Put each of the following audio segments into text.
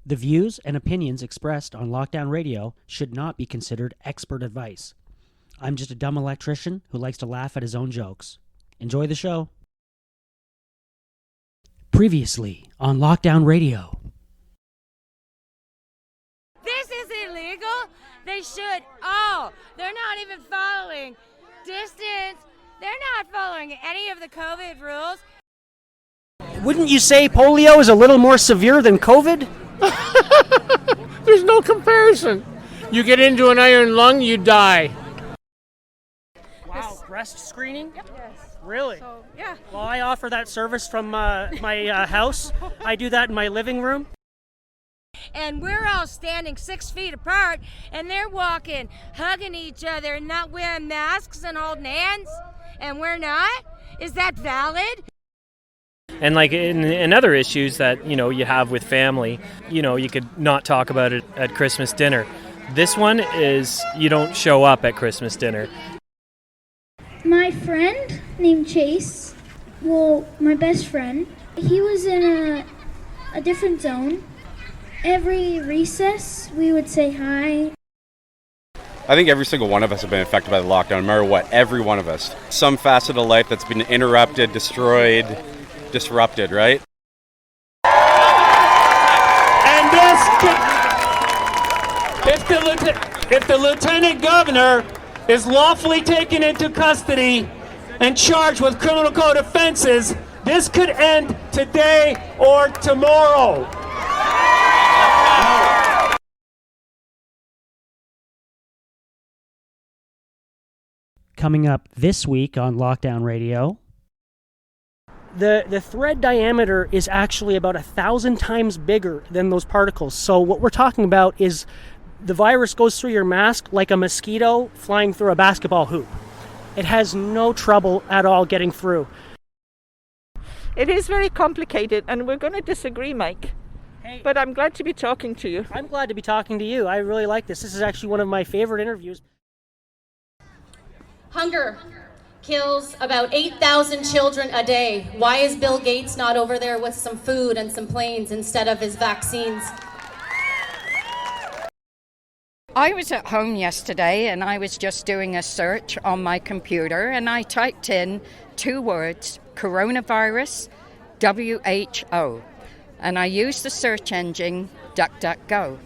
The views and opinions expressed on Lockdown Radio should not be considered expert advice. I'm just a dumb electrician who likes to laugh at his own jokes. Enjoy the show. Previously on Lockdown Radio. This is illegal. They should. Oh, they're not even following distance. They're not following any of the COVID rules. Wouldn't you say polio is a little more severe than COVID? There's no comparison. You get into an iron lung, you die. Wow, breast screening? Yes. Really? So, yeah. Well, I offer that service from my house. I do that in my living room. And we're all standing 6 feet apart, and they're walking, hugging each other, and not wearing masks and holding hands, and we're not? Is that valid? And like in other issues that, you have with family, you could not talk about it at Christmas dinner. This one is you don't show up at Christmas dinner. My friend named Chase, my best friend, he was in a different zone. Every recess, we would say hi. I think every single one of us have been affected by the lockdown, no matter what, every one of us. Some facet of life that's been interrupted, destroyed, disrupted, right? And if the lieutenant governor is lawfully taken into custody and charged with criminal code offenses, this could end today or tomorrow. Coming up this week on Lockdown Radio. The thread diameter is actually about 1,000 times bigger than those particles. So what we're talking about is the virus goes through your mask like a mosquito flying through a basketball hoop. It has no trouble at all getting through. It is very complicated, and we're going to disagree, Mike. Hey, but I'm glad to be talking to you. I'm glad to be talking to you. I really like this. This is actually one of my favorite interviews. Hunger kills about 8,000 children a day. Why is Bill Gates not over there with some food and some planes instead of his vaccines? I was at home yesterday and I was just doing a search on my computer and I typed in 2 words, coronavirus, WHO, and I used the search engine DuckDuckGo.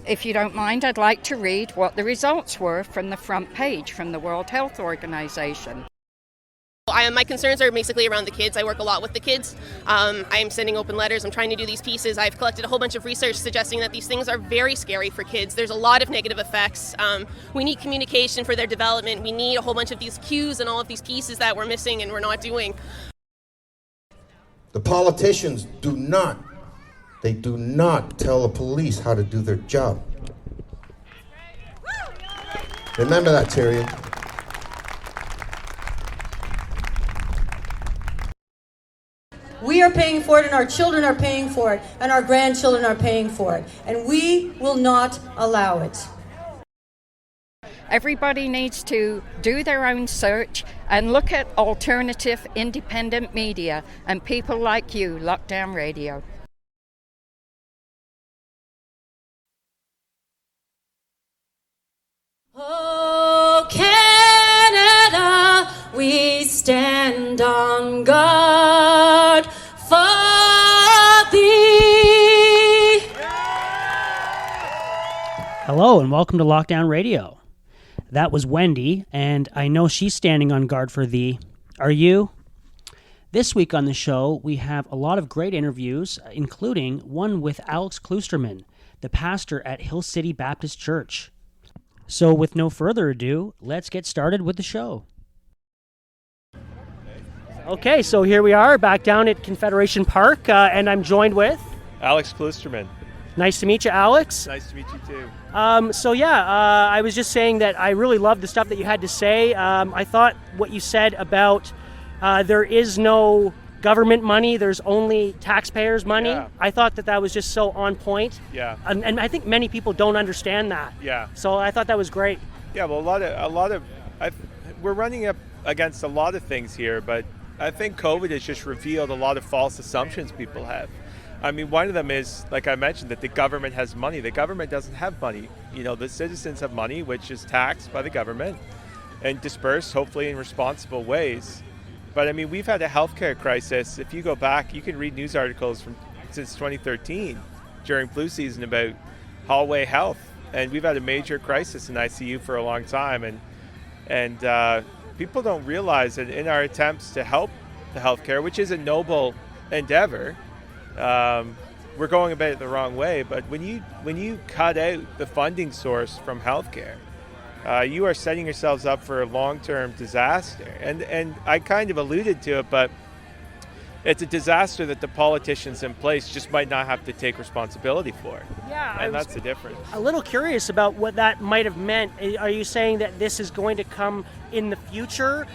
If you don't mind, I'd like to read what the results were from the front page from the World Health Organization. My concerns are basically around the kids. I work a lot with the kids. I'm sending open letters. I'm trying to do these pieces. I've collected a whole bunch of research suggesting that these things are very scary for kids. There's a lot of negative effects. We need communication for their development. We need a whole bunch of these cues and all of these pieces that we're missing and we're not doing. The politicians do not tell the police how to do their job. Remember that, Tyrion. We are paying for it, and our children are paying for it, and our grandchildren are paying for it, and we will not allow it. Everybody needs to do their own search and look at alternative independent media and people like you, Lockdown Radio. Oh, Canada, we stand on guard for thee. Hello and welcome to Lockdown Radio. That was Wendy, and I know she's standing on guard for thee. Are you? This week on the show, we have a lot of great interviews, including one with Alex Kloosterman, the pastor at Hill City Baptist Church. So with no further ado, let's get started with the show. Okay, so here we are back down at Confederation Park, and I'm joined with Alex Kloosterman. Nice to meet you, Alex. Nice to meet you too. I was just saying that I really loved the stuff that you had to say. I thought what you said about there is no government money, there's only taxpayers' money. Yeah. I thought that was just so on point. Yeah. And I think many people don't understand that. Yeah. So I thought that was great. Yeah, well, we're running up against a lot of things here, but I think COVID has just revealed a lot of false assumptions people have. I mean, one of them is, like I mentioned, that the government has money. The government doesn't have money. You know, the citizens have money, which is taxed by the government and dispersed, hopefully, in responsible ways. But, I mean, we've had a healthcare crisis. If you go back, you can read news articles since 2013 during flu season about hallway health. And we've had a major crisis in ICU for a long time. And people don't realize that in our attempts to help the healthcare, which is a noble endeavor, we're going about it the wrong way. But when you cut out the funding source from healthcare, you are setting yourselves up for a long-term disaster. And I kind of alluded to it, but it's a disaster that the politicians in place just might not have to take responsibility for. Yeah, and that's the difference. A little curious about what that might have meant. Are you saying that this is going to come in the future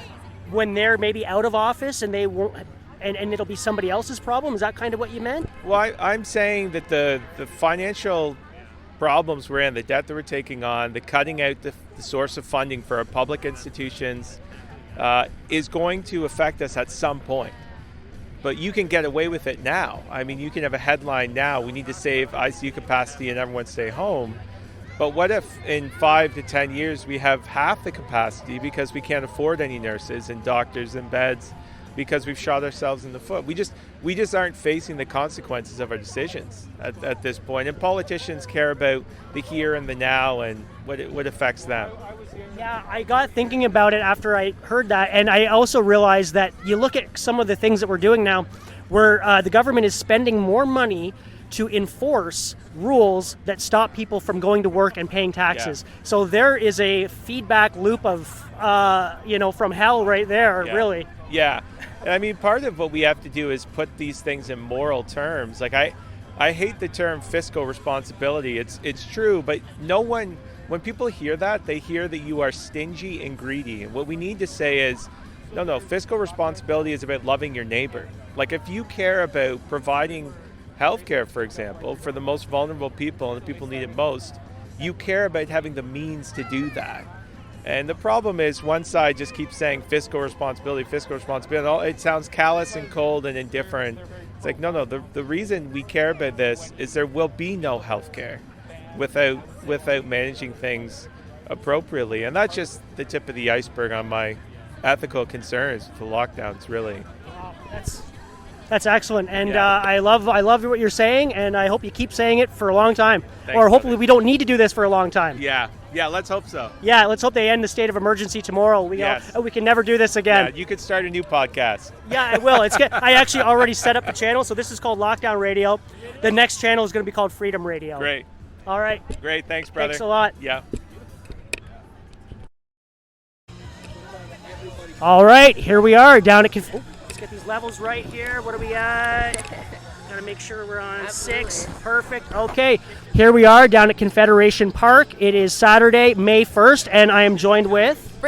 when they're maybe out of office and they won't, and it'll be somebody else's problem? Is that kind of what you meant? Well, I'm saying that the financial problems we're in, the debt that we're taking on, the cutting out the source of funding for our public institutions is going to affect us at some point. But you can get away with it now. I mean, you can have a headline now, we need to save ICU capacity and everyone stay home. But what if in 5 to 10 years we have half the capacity because we can't afford any nurses and doctors and beds because we've shot ourselves in the foot? We just aren't facing the consequences of our decisions at this point. And politicians care about the here and the now and what affects them. Yeah, I got thinking about it after I heard that, and I also realized that you look at some of the things that we're doing now, where the government is spending more money to enforce rules that stop people from going to work and paying taxes. Yeah. So there is a feedback loop of, from hell right there, really. Yeah, and I mean, part of what we have to do is put these things in moral terms. Like I hate the term fiscal responsibility. It's true, but no one. When people hear that, they hear that you are stingy and greedy. And what we need to say is, no, fiscal responsibility is about loving your neighbor. Like if you care about providing healthcare, for example, for the most vulnerable people and the people who need it most, you care about having the means to do that. And the problem is one side just keeps saying fiscal responsibility. It sounds callous and cold and indifferent. It's like, no, the reason we care about this is there will be no healthcare without managing things appropriately. And that's just the tip of the iceberg on my ethical concerns for lockdowns, really. Wow, that's excellent. And I love what you're saying, and I hope you keep saying it for a long time. Thanks, or hopefully we don't need to do this for a long time. Yeah, let's hope so. Yeah, let's hope they end the state of emergency tomorrow. We can never do this again. Yeah, you could start a new podcast. Yeah, I will. I actually already set up a channel, so this is called Lockdown Radio. The next channel is going to be called Freedom Radio. Great. All right. Great. Thanks, brother. Thanks a lot. Yeah. All right. Here we are down at... let's get these levels right here. What are we at? Got to make sure we're on 6. Perfect. Okay. Here we are down at Confederation Park. It is Saturday, May 1st, and I am joined with...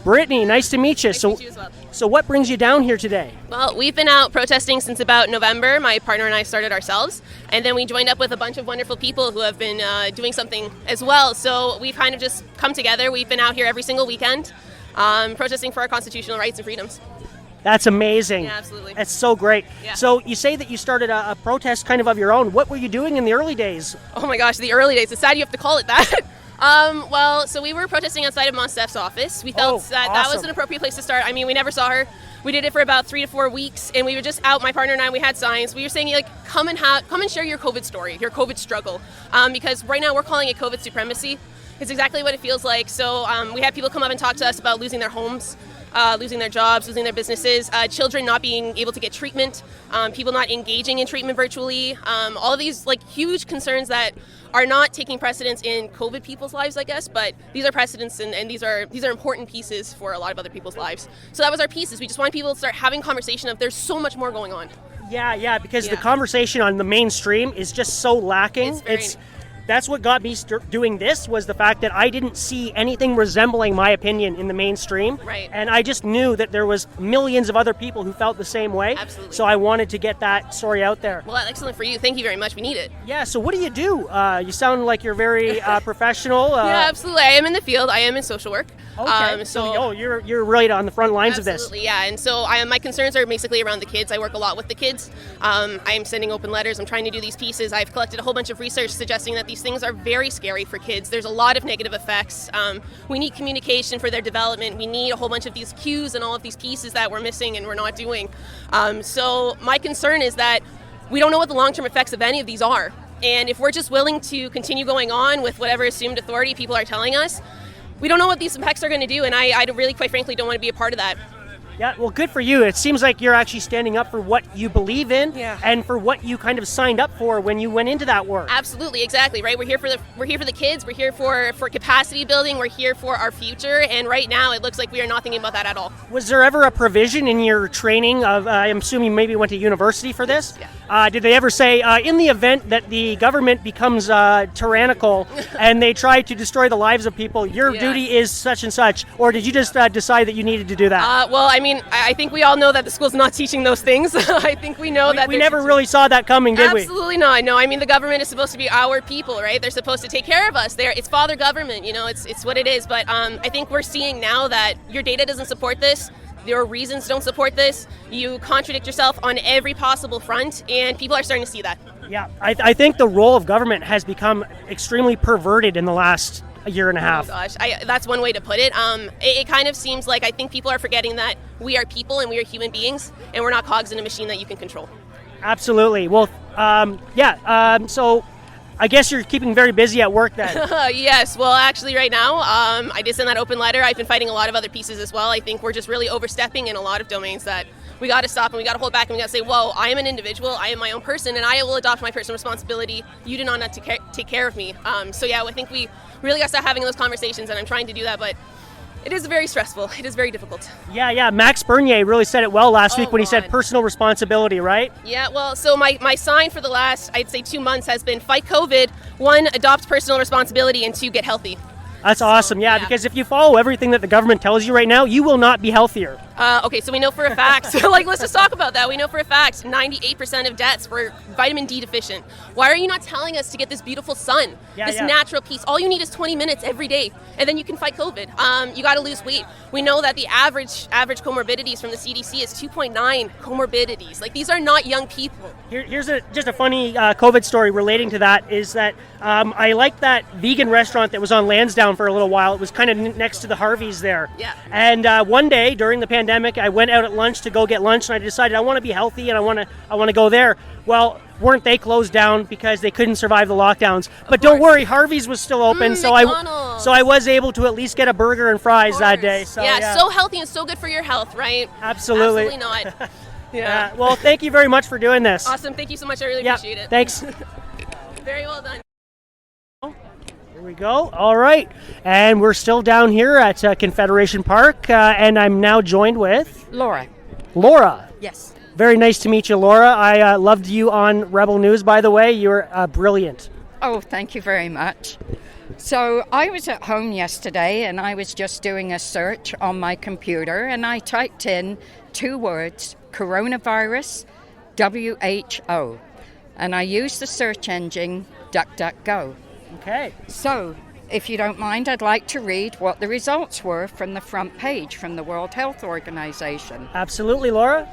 Brittany, nice to meet you. Nice to meet you as well. So what brings you down here today? Well, we've been out protesting since about November. My partner and I started ourselves, and then we joined up with a bunch of wonderful people who have been doing something as well. So we've kind of just come together. We've been out here every single weekend protesting for our constitutional rights and freedoms. That's amazing. Yeah, absolutely. That's so great. Yeah. So you say that you started a protest kind of your own. What were you doing in the early days? Oh my gosh, the early days. It's sad you have to call it that. So we were protesting outside of Monsef's office. We felt that was an appropriate place to start. I mean, we never saw her. We did it for about 3 to 4 weeks, and we were just out, my partner and I, we had signs. We were saying, like, come and share your COVID story, your COVID struggle. Because right now we're calling it COVID supremacy. It's exactly what it feels like. So we had people come up and talk to us about losing their homes, losing their jobs, losing their businesses, children not being able to get treatment, people not engaging in treatment virtually, all of these like huge concerns that are not taking precedence in COVID people's lives, I guess, but these are precedents and these are important pieces for a lot of other people's lives. So that was our pieces. We just want people to start having conversation of there's so much more going on. Yeah, because the conversation on the mainstream is just so lacking. that's what got me doing this, was the fact that I didn't see anything resembling my opinion in the mainstream. Right. And I just knew that there was millions of other people who felt the same way. Absolutely. So I wanted to get that story out there. Well, excellent for you. Thank you very much. We need it. Yeah, so what do? You sound like you're very professional. Yeah, absolutely. I am in the field. I am in social work. Okay. You're right on the front lines of this. Absolutely, yeah. And so my concerns are basically around the kids. I work a lot with the kids. I am sending open letters. I'm trying to do these pieces. I've collected a whole bunch of research suggesting that these things are very scary for kids. There's a lot of negative effects. We need communication for their development. We need a whole bunch of these cues and all of these pieces that we're missing and we're not doing. So my concern is that we don't know what the long-term effects of any of these are. And if we're just willing to continue going on with whatever assumed authority people are telling us, we don't know what these impacts are going to do, and I really, quite frankly, don't want to be a part of that. Yeah, well, good for you. It seems like you're actually standing up for what you believe in, Yeah. and for what you kind of signed up for when you went into that work. Absolutely, exactly, right? We're here for the kids. We're here for capacity building. We're here for our future, and right now it looks like we are not thinking about that at all. Was there ever a provision in your training of? I'm assuming you maybe went to university for this. Yeah. Did they ever say, in the event that the government becomes tyrannical and they try to destroy the lives of people, your duty is such and such, or did you just decide that you needed to do that? Well, I mean, I think we all know that the school's not teaching those things. I think we know that we never really saw that coming, did we? Absolutely not. No, I mean, the government is supposed to be our people, right? They're supposed to take care of us. It's father government, it's what it is. But I think we're seeing now that your data doesn't support this. Your reasons don't support this. You contradict yourself on every possible front, and people are starting to see that. Yeah, I think the role of government has become extremely perverted in the last year and a half. Oh gosh, that's one way to put it. It kind of seems like I think people are forgetting that we are people and we are human beings, and we're not cogs in a machine that you can control. Absolutely. Well, so I guess you're keeping very busy at work then. Yes. Well, actually, right now, I did send that open letter. I've been fighting a lot of other pieces as well. I think we're just really overstepping in a lot of domains that we got to stop and we got to hold back and we got to say, whoa, I am an individual, I am my own person, and I will adopt my personal responsibility. You do not have to take care of me. So yeah, I think we really got to start having those conversations, and I'm trying to do that, but it is very stressful. It is very difficult. Yeah. Max Bernier really said it well last week when he said personal responsibility, right? Yeah, well, so my sign for the last, I'd say 2 months has been fight COVID, 1, adopt personal responsibility, and 2, get healthy. That's awesome, yeah, because if you follow everything that the government tells you right now, you will not be healthier. Okay, so we know for a fact, so let's just talk about that. We know for a fact 98% of deaths were vitamin D deficient. Why are you not telling us to get this beautiful sun, this natural peace? All you need is 20 minutes every day, and then you can fight COVID. You got to lose weight. We know that the average comorbidities from the CDC is 2.9 comorbidities. Like, these are not young people. Here's just a funny COVID story relating to that is that I liked that vegan restaurant that was on Lansdowne for a little while. It was kind of next to the Harveys there. Yeah. And one day during the pandemic, I went out at lunch to go get lunch, and I decided I want to be healthy and I want to go there. Well, weren't they closed down because they couldn't survive the lockdowns? But don't worry, Harvey's was still open, so I was able to at least get a burger and fries that day. So, yeah, so healthy and so good for your health, right? Absolutely. Absolutely not. Yeah. Well, thank you very much for doing this. Awesome. Thank you so much. I really appreciate it. Thanks. Very well done. Here we go. All right. And we're still down here at Confederation Park, and I'm now joined with... Laura. Laura. Yes. Very nice to meet you, Laura. I loved you on Rebel News, by the way. You're brilliant. Oh, thank you very much. So I was at home yesterday, and I was just doing a search on my computer, and I typed in 2 words, coronavirus, WHO. And I used the search engine DuckDuckGo. Okay. So, if you don't mind, I'd like to read what the results were from the front page from the World Health Organization. Absolutely, Laura.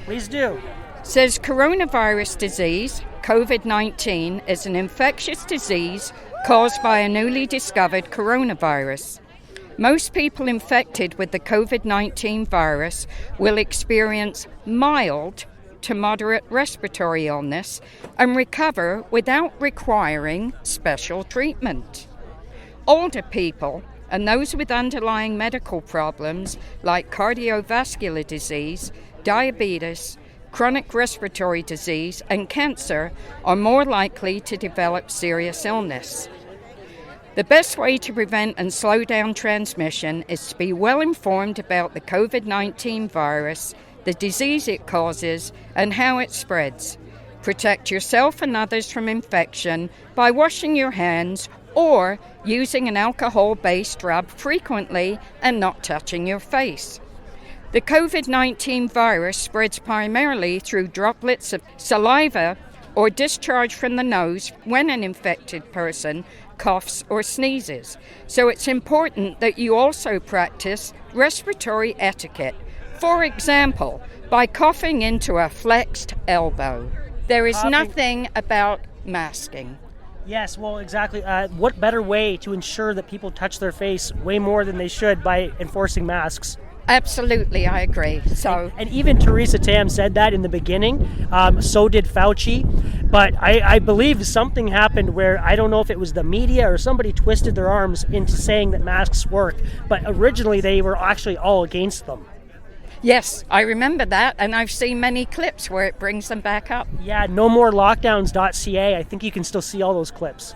Please do. It says coronavirus disease, COVID-19, is an infectious disease caused by a newly discovered coronavirus. Most people infected with the COVID-19 virus will experience mild to moderate respiratory illness and recover without requiring special treatment. Older people and those with underlying medical problems like cardiovascular disease, diabetes, chronic respiratory disease, and cancer are more likely to develop serious illness. The best way to prevent and slow down transmission is to be well informed about the COVID-19 virus, the disease it causes, and how it spreads. Protect yourself and others from infection by washing your hands or using an alcohol-based rub frequently and not touching your face. The COVID-19 virus spreads primarily through droplets of saliva or discharge from the nose when an infected person coughs or sneezes. So it's important that you also practice respiratory etiquette. For example, by coughing into a flexed elbow. There is nothing about masking. Yes, well, exactly. What better way to ensure that people touch their face way more than they should by enforcing masks? Absolutely, I agree. So, and even Theresa Tam said that in the beginning. So did Fauci. But I believe something happened where I don't know if it was the media or somebody twisted their arms into saying that masks work. But originally they were actually all against them. yes, I remember that, and I've seen many clips where it brings them back up. Yeah, nomorelockdowns.ca. I think you can still see all those clips.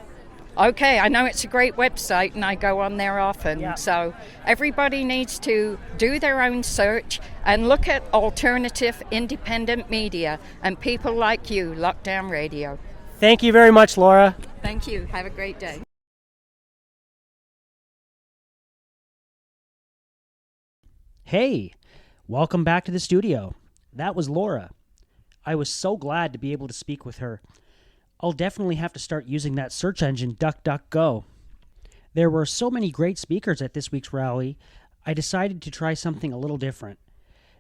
Okay, I know it's a great website and I go on there often. Yeah. So everybody needs to do their own search and look at alternative independent media and people like you, Lockdown Radio. Thank you very much, Laura. Thank you. Have a great day. Hey, welcome back to the studio. That was Laura. I was so glad to be able to speak with her. I'll definitely have to start using that search engine, DuckDuckGo. There were so many great speakers at this week's rally, I decided to try something a little different.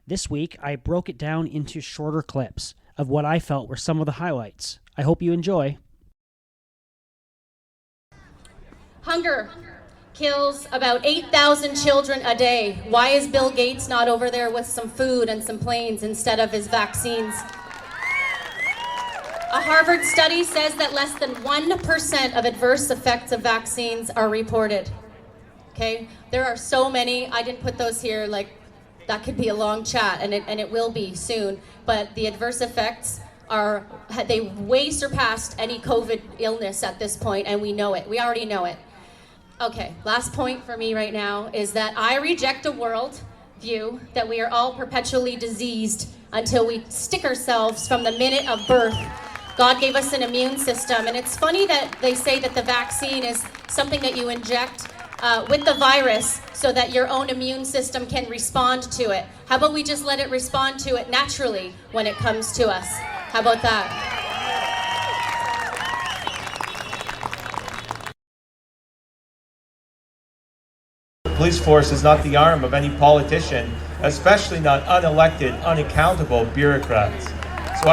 This week, I broke it down into shorter clips of what I felt were some of the highlights. I hope you enjoy. Hunger kills about 8,000 children a day. Why is Bill Gates not over there with some food and some planes instead of his vaccines? A Harvard study says that less than 1% of adverse effects of vaccines are reported. Okay, there are so many. I didn't put those here, like that could be a long chat, and it will be soon. But the adverse effects they way surpassed any COVID illness at this point, and we know it. We already know it. Okay, last point for me right now is that I reject a world view that we are all perpetually diseased until we stick ourselves from the minute of birth. God gave us an immune system, and it's funny that they say that the vaccine is something that you inject with the virus so that your own immune system can respond to it. How about we just let it respond to it naturally when it comes to us? How about that? The police force is not the arm of any politician, especially not unelected, unaccountable bureaucrats. So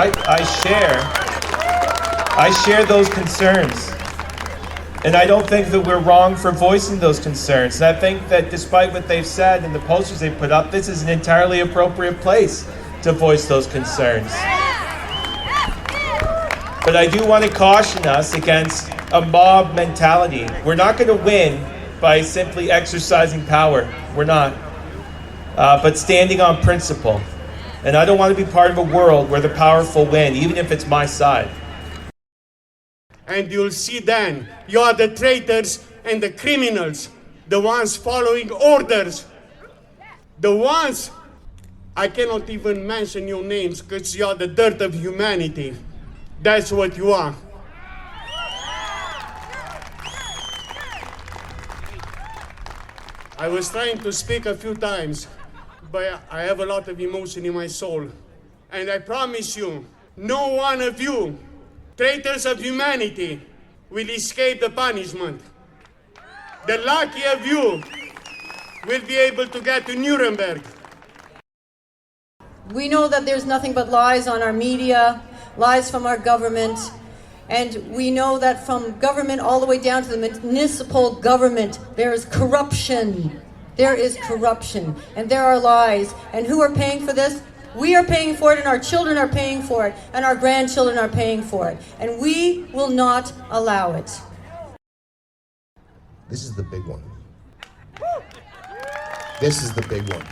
I share those concerns. And I don't think that we're wrong for voicing those concerns. And I think that despite what they've said and the posters they've put up, this is an entirely appropriate place to voice those concerns. But I do want to caution us against a mob mentality. We're not going to win by simply exercising power. We're not. But standing on principle. And I don't want to be part of a world where the powerful win, even if it's my side. And you'll see then, you are the traitors and the criminals, the ones following orders, the ones, I cannot even mention your names because you are the dirt of humanity. That's what you are. I was trying to speak a few times, but I have a lot of emotion in my soul. And I promise you, no one of you, traitors of humanity, will escape the punishment. The lucky of you will be able to get to Nuremberg. We know that there's nothing but lies on our media, lies from our government, and we know that from government all the way down to the municipal government, there is corruption. There is corruption, and there are lies. And who are paying for this? We are paying for it, and our children are paying for it, and our grandchildren are paying for it. And we will not allow it. This is the big one. This is the big one.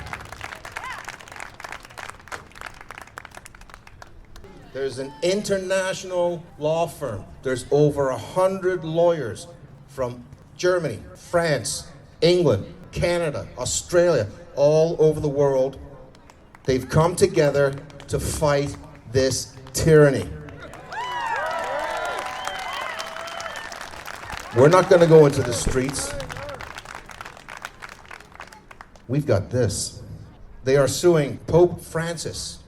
There's an international law firm. There's over 100 lawyers from Germany, France, England, Canada, Australia, all over the world. They've come together to fight this tyranny. We're not going to go into the streets. We've got this. They are suing Pope Francis,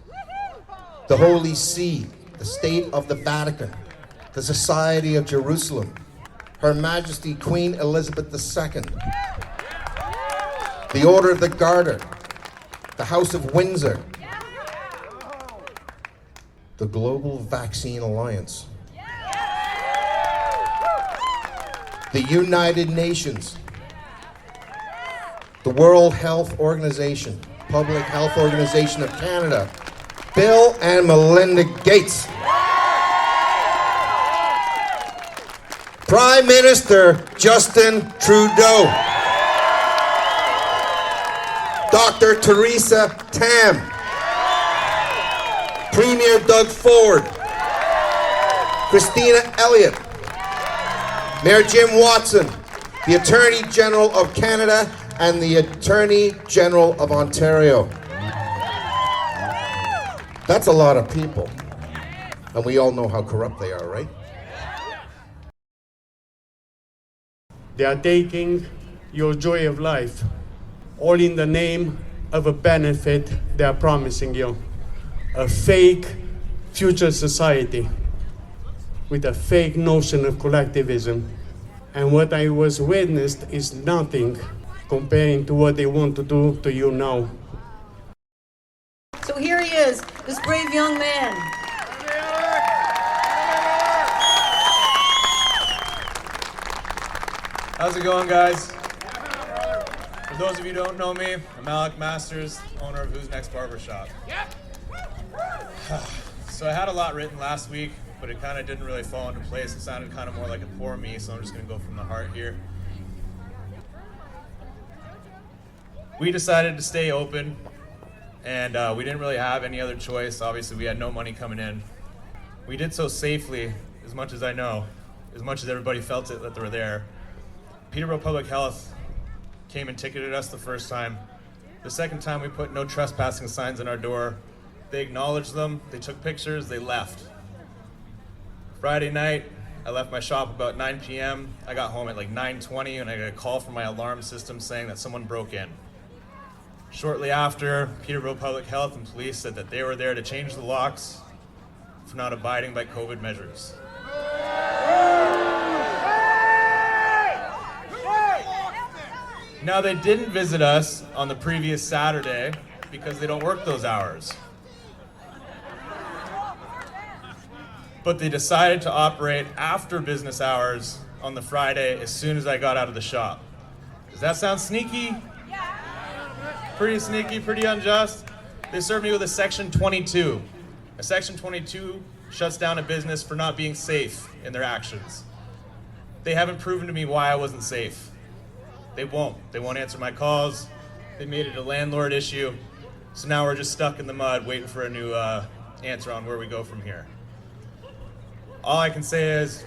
the Holy See, the State of the Vatican, the Society of Jerusalem, Her Majesty Queen Elizabeth II, the Order of the Garter, the House of Windsor, the Global Vaccine Alliance, the United Nations, the World Health Organization, Public Health Organization of Canada, Bill and Melinda Gates, Prime Minister Justin Trudeau, Dr. Theresa Tam, Premier Doug Ford, Christina Elliott, Mayor Jim Watson, the Attorney General of Canada, and the Attorney General of Ontario. That's a lot of people. And we all know how corrupt they are, right? They are taking your joy of life, all in the name of a benefit they are promising you. A fake future society with a fake notion of collectivism. And what I was witnessed is nothing comparing to what they want to do to you now. So here he is, this brave young man. How's it going, guys? For those of you who don't know me, I'm Alec Masters, owner of Who's Next Barbershop. So I had a lot written last week, but it kind of didn't really fall into place. It sounded kind of more like a poor me, so I'm just going to go from the heart here. We decided to stay open, and we didn't really have any other choice. Obviously, we had no money coming in. We did so safely, as much as I know, as much as everybody felt it that they were there. Peterborough Public Health came and ticketed us the first time. The second time, we put no trespassing signs on our door. They acknowledged them, they took pictures, they left. Friday night, I left my shop about 9 p.m. I got home at like 9:20 and I got a call from my alarm system saying that someone broke in. Shortly after, Peterborough Public Health and police said that they were there to change the locks for not abiding by COVID measures. Now, they didn't visit us on the previous Saturday because they don't work those hours. But they decided to operate after business hours on the Friday as soon as I got out of the shop. Does that sound sneaky? Pretty sneaky, pretty unjust. They served me with a Section 22. A Section 22 shuts down a business for not being safe in their actions. They haven't proven to me why I wasn't safe. They won't. They won't answer my calls. They made it a landlord issue. So now we're just stuck in the mud waiting for a new answer on where we go from here. All I can say is,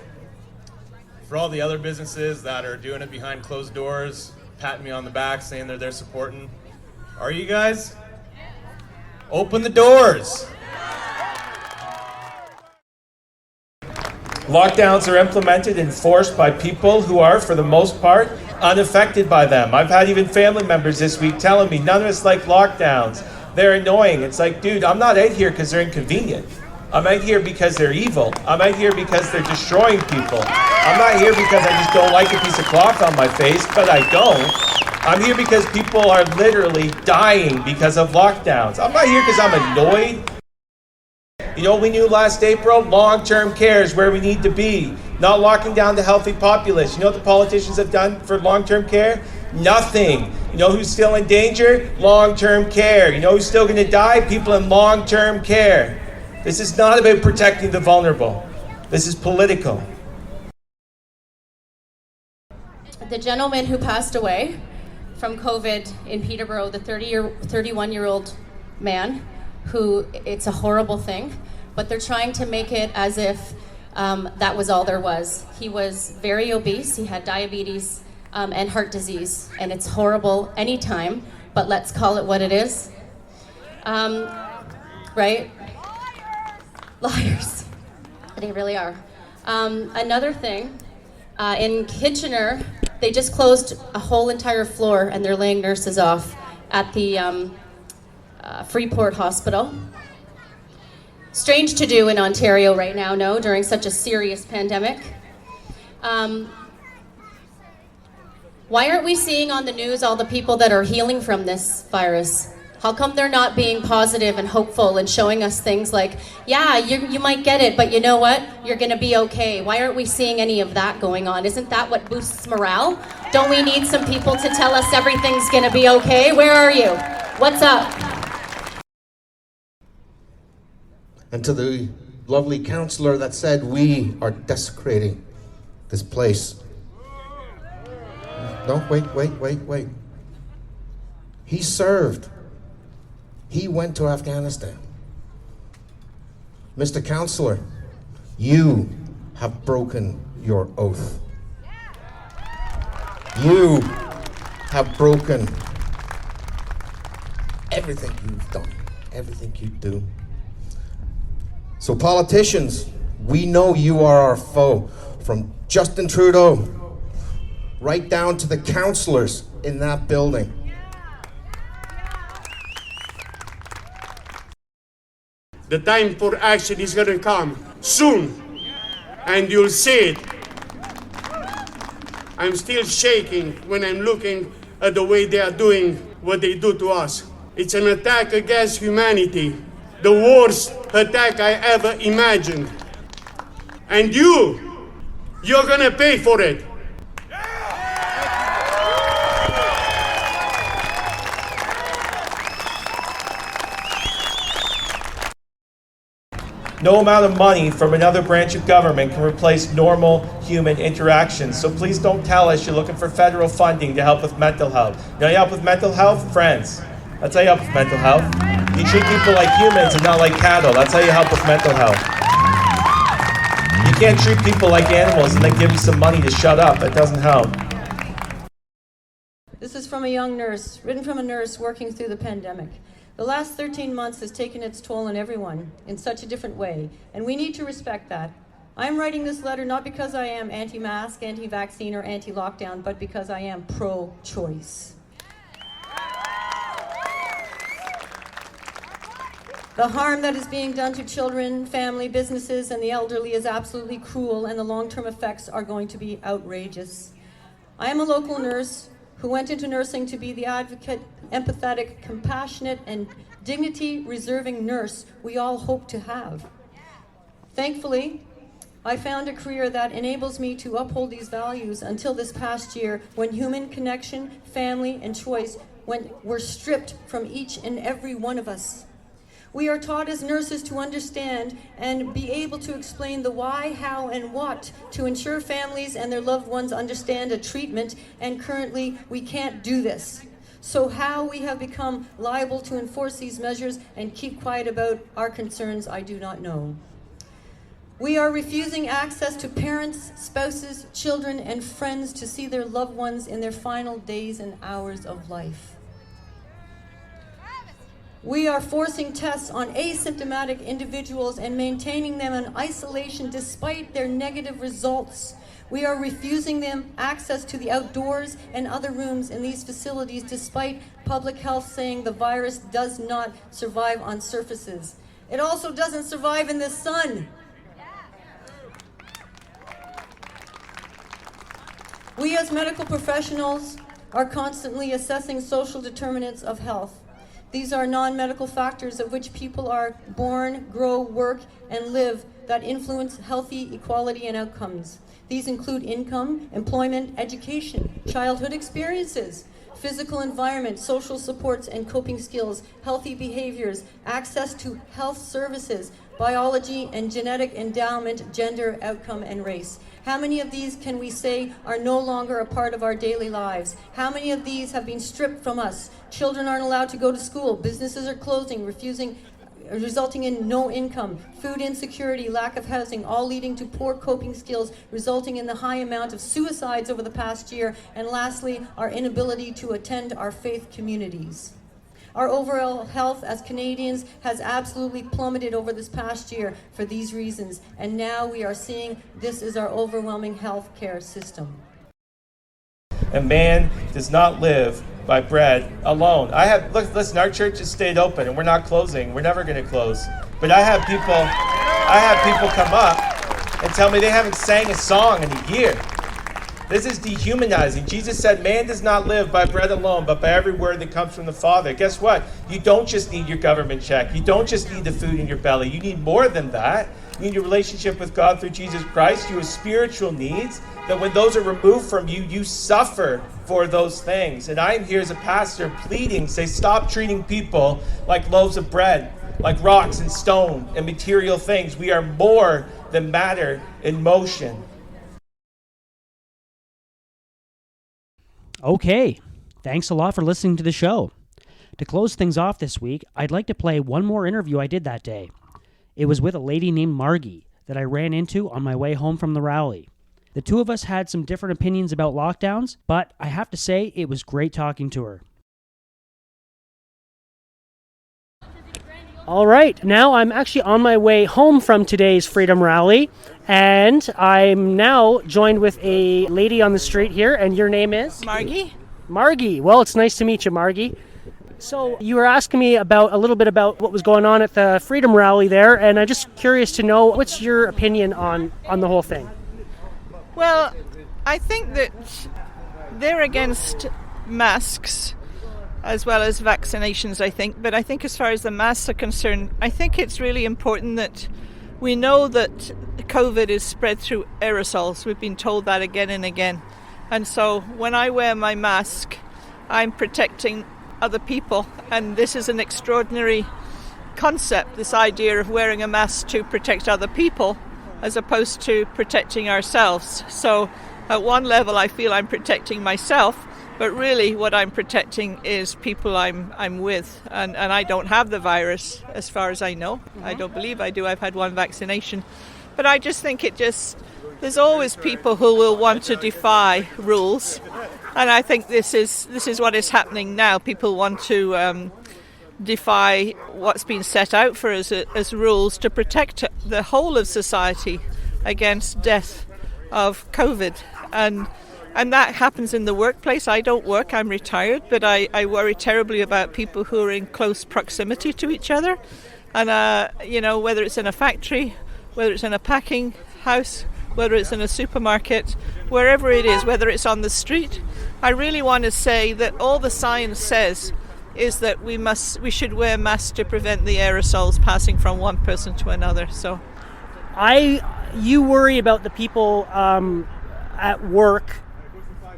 for all the other businesses that are doing it behind closed doors, patting me on the back, saying they're there supporting, are you guys? Open the doors. Lockdowns are implemented and enforced by people who are, for the most part, unaffected by them. I've had even family members this week telling me none of us like lockdowns. They're annoying. It's like, dude, I'm not out here because they're inconvenient. I'm out here because they're evil. I'm out here because they're destroying people. I'm not here because I just don't like a piece of cloth on my face, but I don't. I'm here because people are literally dying because of lockdowns. I'm not here because I'm annoyed. You know what we knew last April? Long-term care is where we need to be, not locking down the healthy populace. You know what the politicians have done for long-term care? Nothing. You know who's still in danger? Long-term care. You know who's still going to die? People in long-term care. This is not about protecting the vulnerable. This is political. The gentleman who passed away from COVID in Peterborough, the 31-year-old man, who, it's a horrible thing, but they're trying to make it as if that was all there was. He was very obese, he had diabetes and heart disease, and it's horrible anytime, but let's call it what it is. Right? Liars. They really are. Another thing, In Kitchener, they just closed a whole entire floor and they're laying nurses off at the Freeport Hospital. Strange to do in Ontario right now, no, during such a serious pandemic. Why aren't we seeing on the news all the people that are healing from this virus? How come they're not being positive and hopeful and showing us things like, yeah, you might get it, but you know what? You're going to be okay. Why aren't we seeing any of that going on? Isn't that what boosts morale? Don't we need some people to tell us everything's going to be okay? Where are you? What's up? And to the lovely counselor that said we are desecrating this place. No, wait. He served. He went to Afghanistan. Mr. Counselor, you have broken your oath. You have broken everything you've done, everything you do. So politicians, we know you are our foe, from Justin Trudeau right down to the counselors in that building. The time for action is going to come soon, and you'll see it. I'm still shaking when I'm looking at the way they are doing what they do to us. It's an attack against humanity, the worst attack I ever imagined. And you're going to pay for it. No amount of money from another branch of government can replace normal human interactions. So please don't tell us you're looking for federal funding to help with mental health. You know how you help with mental health? Friends. That's how you help with mental health. You treat people like humans and not like cattle. That's how you help with mental health. You can't treat people like animals and then give them some money to shut up. That doesn't help. This is from a young nurse, written from a nurse working through the pandemic. The last 13 months has taken its toll on everyone in such a different way, and we need to respect that. I'm writing this letter not because I am anti-mask, anti-vaccine, or anti-lockdown, but because I am pro-choice. The harm that is being done to children, family, businesses, and the elderly is absolutely cruel, and the long-term effects are going to be outrageous. I am a local nurse who went into nursing to be the advocate, empathetic, compassionate, and dignity-reserving nurse we all hope to have. Thankfully, I found a career that enables me to uphold these values until this past year, when human connection, family, and choice were stripped from each and every one of us. We are taught as nurses to understand and be able to explain the why, how, and what to ensure families and their loved ones understand a treatment, and currently we can't do this. So how we have become liable to enforce these measures and keep quiet about our concerns, I do not know. We are refusing access to parents, spouses, children, and friends to see their loved ones in their final days and hours of life. We are forcing tests on asymptomatic individuals and maintaining them in isolation despite their negative results. We are refusing them access to the outdoors and other rooms in these facilities despite public health saying the virus does not survive on surfaces. It also doesn't survive in the sun. We as medical professionals are constantly assessing social determinants of health. These are non-medical factors of which people are born, grow, work, and live that influence healthy equality and outcomes. These include income, employment, education, childhood experiences, physical environment, social supports and coping skills, healthy behaviors, access to health services, biology and genetic endowment, gender, outcome, and race. How many of these can we say are no longer a part of our daily lives? How many of these have been stripped from us? Children aren't allowed to go to school. Businesses are closing, resulting in no income. Food insecurity, lack of housing, all leading to poor coping skills, resulting in the high amount of suicides over the past year. And lastly, our inability to attend our faith communities. Our overall health as Canadians has absolutely plummeted over this past year for these reasons. And now we are seeing this is our overwhelming health care system. And man does not live by bread alone. Listen, our church has stayed open and we're not closing. We're never going to close. But I have people come up and tell me they haven't sang a song in a year. This is dehumanizing. Jesus said, man does not live by bread alone, but by every word that comes from the Father. Guess what? You don't just need your government check. You don't just need the food in your belly. You need more than that. You need your relationship with God through Jesus Christ. You have spiritual needs that when those are removed from you, you suffer for those things. And I'm here as a pastor pleading, say, stop treating people like loaves of bread, like rocks and stone and material things. We are more than matter in motion. Okay, thanks a lot for listening to the show. To close things off this week, I'd like to play one more interview I did that day. It was with a lady named Margie that I ran into on my way home from the rally. The two of us had some different opinions about lockdowns, but I have to say it was great talking to her. All right, now I'm actually on my way home from today's Freedom Rally, and I'm now joined with a lady on the street here, and your name is? Margie. Margie. Well, it's nice to meet you, Margie. So you were asking me about a little bit about what was going on at the Freedom Rally there, and I'm just curious to know, what's your opinion on the whole thing? Well, I think that they're against masks as well as vaccinations, I think. But I think as far as the masks are concerned, I think it's really important that we know that COVID is spread through aerosols. We've been told that again and again. And so when I wear my mask, I'm protecting other people. And this is an extraordinary concept, this idea of wearing a mask to protect other people as opposed to protecting ourselves. So at one level, I feel I'm protecting myself, but really what I'm protecting is people I'm with. And I don't have the virus, as far as I know. I don't believe I do. I've had one vaccination. But I just think there's always people who will want to defy rules. And I think this is what is happening now. People want to defy what's been set out for us as rules to protect the whole of society against death of COVID. And that happens in the workplace. I don't work, I'm retired, but I worry terribly about people who are in close proximity to each other. And, whether it's in a factory, whether it's in a packing house, whether it's in a supermarket, wherever it is, whether it's on the street, I really want to say that all the science says is that we should wear masks to prevent the aerosols passing from one person to another. So, you worry about the people at work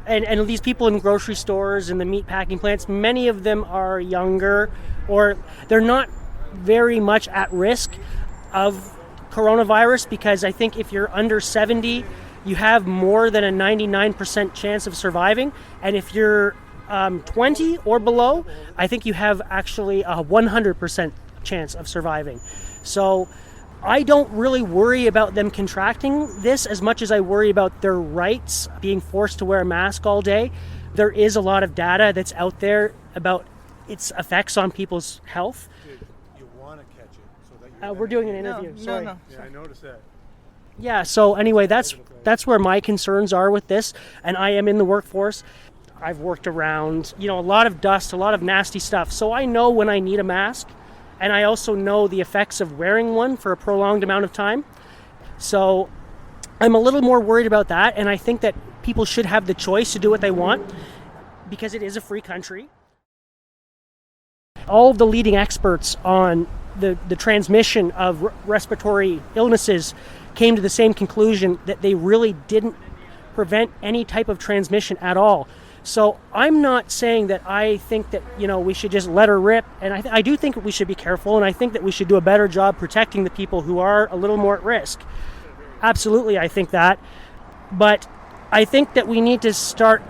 and these people in grocery stores and the meat packing plants. Many of them are younger, or they're not very much at risk of coronavirus, because I think if you're under 70, you have more than a 99% chance of surviving. And if you're 20 or below, I think you have actually a 100% chance of surviving. So I don't really worry about them contracting this as much as I worry about their rights being forced to wear a mask all day. There is a lot of data that's out there about its effects on people's health. You want to catch it so that we're doing an interview. No. Yeah, I noticed that. Yeah, so anyway, that's where my concerns are with this, and I am in the workforce. I've worked around, a lot of dust, a lot of nasty stuff, so I know when I need a mask. And I also know the effects of wearing one for a prolonged amount of time. So I'm a little more worried about that. And I think that people should have the choice to do what they want, because it is a free country. All of the leading experts on the transmission of respiratory illnesses came to the same conclusion, that they really didn't prevent any type of transmission at all. So I'm not saying that I think that, we should just let her rip. And I do think we should be careful. And I think that we should do a better job protecting the people who are a little more at risk. Absolutely, I think that. But I think that we need to start,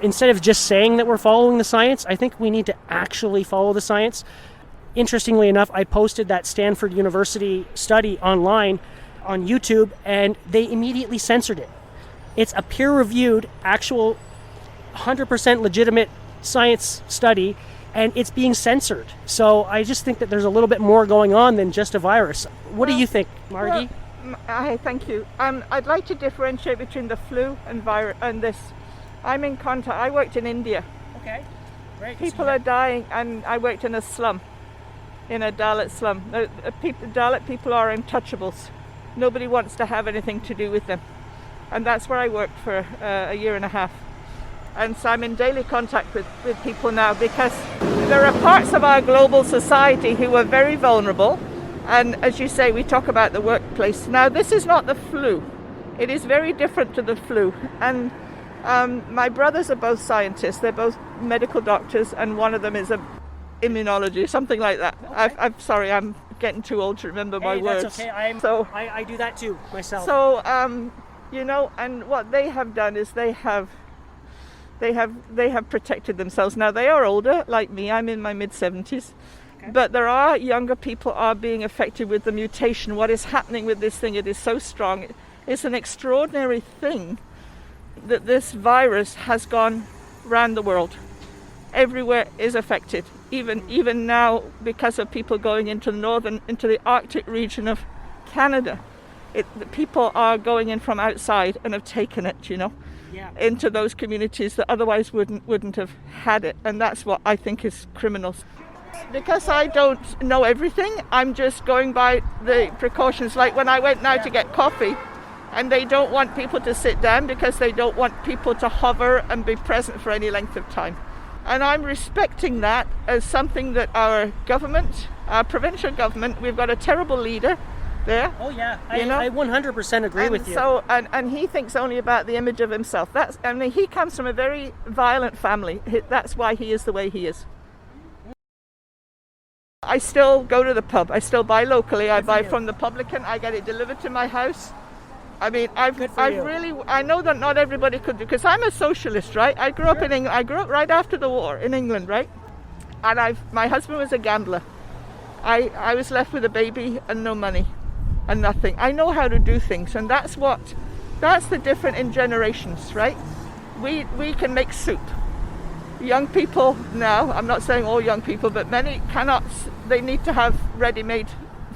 instead of just saying that we're following the science, I think we need to actually follow the science. Interestingly enough, I posted that Stanford University study online on YouTube, and they immediately censored it. It's a peer-reviewed, actual 100% legitimate science study, and it's being censored. So I just think that there's a little bit more going on than just a virus. What do you think, Margie? Thank you. I'd like to differentiate between the flu and virus and this. I'm in contact. I worked in India. Okay, great. People are dying, and I worked in a slum, in a Dalit slum. Dalit people are untouchables. Nobody wants to have anything to do with them, and that's where I worked for a year and a half. And so I'm in daily contact with people now, because there are parts of our global society who are very vulnerable. And as you say, we talk about the workplace. Now, this is not the flu. It is very different to the flu. And my brothers are both scientists. They're both medical doctors, and one of them is an immunology, something like that. Okay. I'm sorry, I'm getting too old to remember my words. That's okay. I do that too, myself. So, and what they have done is they have protected themselves. Now, they are older, like me. I'm in my mid-70s. Okay. But there are younger people are being affected with the mutation. What is happening with this thing, it is so strong. It's an extraordinary thing that this virus has gone around the world. Everywhere is affected. Even now, because of people going into the Arctic region of Canada. The people are going in from outside and have taken it, into those communities that otherwise wouldn't have had it. And that's what I think is criminal. Because I don't know everything, I'm just going by the precautions. Like when I went now to get coffee, and they don't want people to sit down because they don't want people to hover and be present for any length of time. And I'm respecting that as something that our government, our provincial government, we've got a terrible leader there. Oh yeah, I 100% agree with you. So, and he thinks only about the image of himself. He comes from a very violent family. That's why he is the way he is. I still go to the pub. I still buy locally. I buy from the publican. I get it delivered to my house. I mean, I know that not everybody could do, because I'm a socialist, right? I grew up in England. I grew up right after the war in England, right? And my husband was a gambler. I was left with a baby and no money and nothing. I know how to do things, and that's the difference in generations, right? We can make soup. Young people now, I'm not saying all young people, but many cannot. They need to have ready-made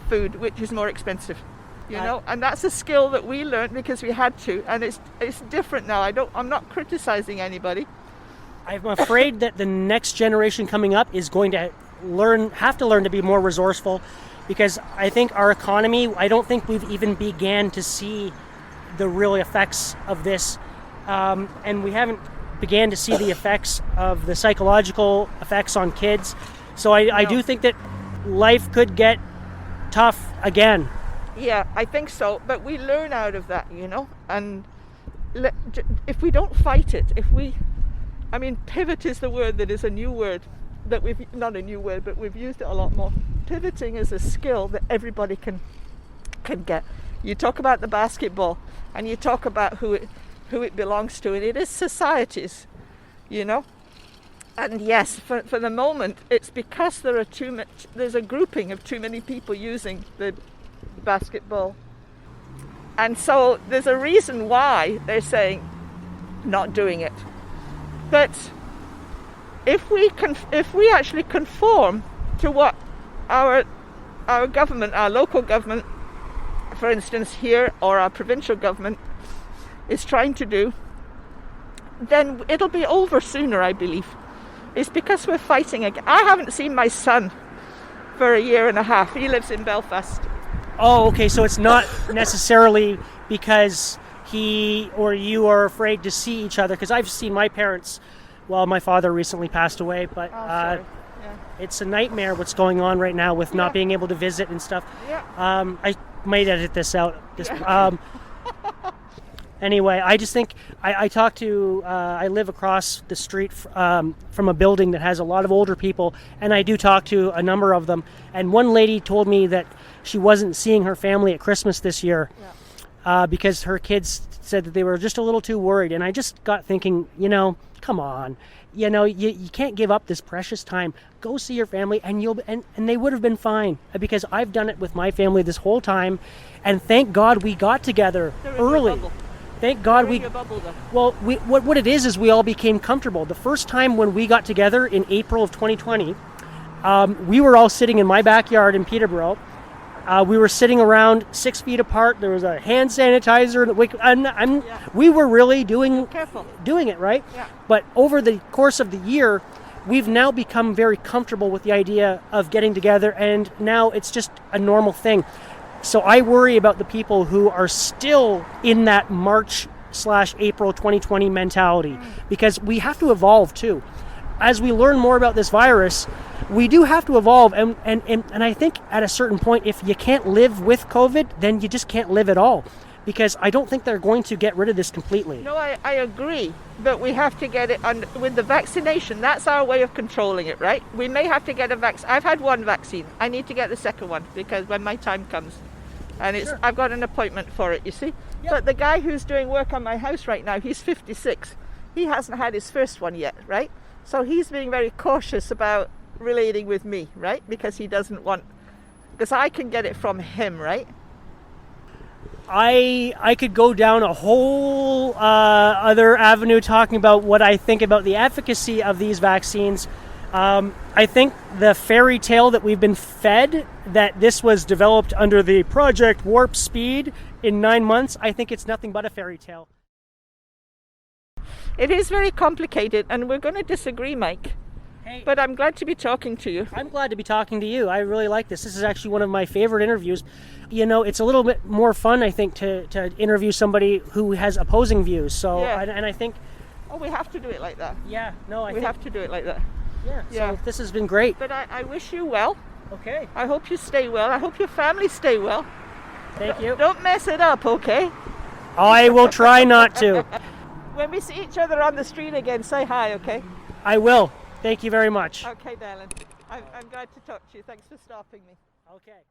food, which is more expensive. And that's a skill that we learned because we had to, and it's different now. I'm not criticizing anybody. I'm afraid that the next generation coming up is going to have to learn to be more resourceful, because I think our economy, I don't think we've even began to see the real effects of this, and we haven't began to see the effects of the psychological effects on kids. So I do think that life could get tough again. Yeah, I think so, but we learn out of that, and if we don't fight it, pivot is the word that is a new word, that not a new word, but we've used it a lot more. Pivoting is a skill that everybody can get. You talk about the basketball, and you talk about who it belongs to, and it is societies, And yes, for the moment, it's because there's a grouping of too many people using the basketball, and so there's a reason why they're saying not doing it. But if we actually conform to what our government, our local government, for instance here, or our provincial government is trying to do, then it'll be over sooner, I believe. It's because we're fighting again. I haven't seen my son for a year and a half. He lives in Belfast. Oh, okay, so it's not necessarily because he or you are afraid to see each other, because I've seen my parents, my father recently passed away, but it's a nightmare what's going on right now with not being able to visit and stuff. Yeah. I might edit this out. Anyway, I just think I talk to, I live across the street from a building that has a lot of older people, and I do talk to a number of them. And one lady told me that she wasn't seeing her family at Christmas this year because her kids said that they were just a little too worried. And I just got thinking, come on, you can't give up this precious time. Go see your family, and and they would have been fine, because I've done it with my family this whole time, and thank God we got together early. thank God Bring your bubble though. Well, what it is we all became comfortable. The first time when we got together in April of 2020, we were all sitting in my backyard in Peterborough. We were sitting around 6 feet apart. There was a hand sanitizer. We were really doing it, right? Yeah. But over the course of the year, we've now become very comfortable with the idea of getting together, and now it's just a normal thing. So I worry about the people who are still in that March/April 2020 mentality, because we have to evolve too. As we learn more about this virus, we do have to evolve, and I think at a certain point, if you can't live with COVID, then you just can't live at all, because I don't think they're going to get rid of this completely. No, I agree, but we have to get it with the vaccination. That's our way of controlling it, right? We may have to get a vaccine. I've had one vaccine. I need to get the second one because when my time comes, and Sure. I've got an appointment for it, you see. Yep. But the guy who's doing work on my house right now, he's 56. He hasn't had his first one yet, right? So he's being very cautious about relating with me, right? Because he doesn't want, because I can get it from him, right? I could go down a whole other avenue talking about what I think about the efficacy of these vaccines. I think the fairy tale that we've been fed, that this was developed under the Project Warp Speed in 9 months, I think it's nothing but a fairy tale. It is very complicated, and we're going to disagree, Mike. Hey. But I'm glad to be talking to you. I'm glad to be talking to you. I really like this. This is actually one of my favorite interviews. You know, it's a little bit more fun, I think, to interview somebody who has opposing views. So, Yeah. and I think... Oh, we have to do it like that. Yeah, no, we have to do it like that. Yeah, Yeah. so this has been great. But I wish you well. Okay. I hope you stay well. I hope your family stay well. Thank you. Don't mess it up, okay? I will try not to. When we see each other on the street again, say hi, okay? I will. Thank you very much. Okay, darling. I'm glad to talk to you. Thanks for stopping me. Okay.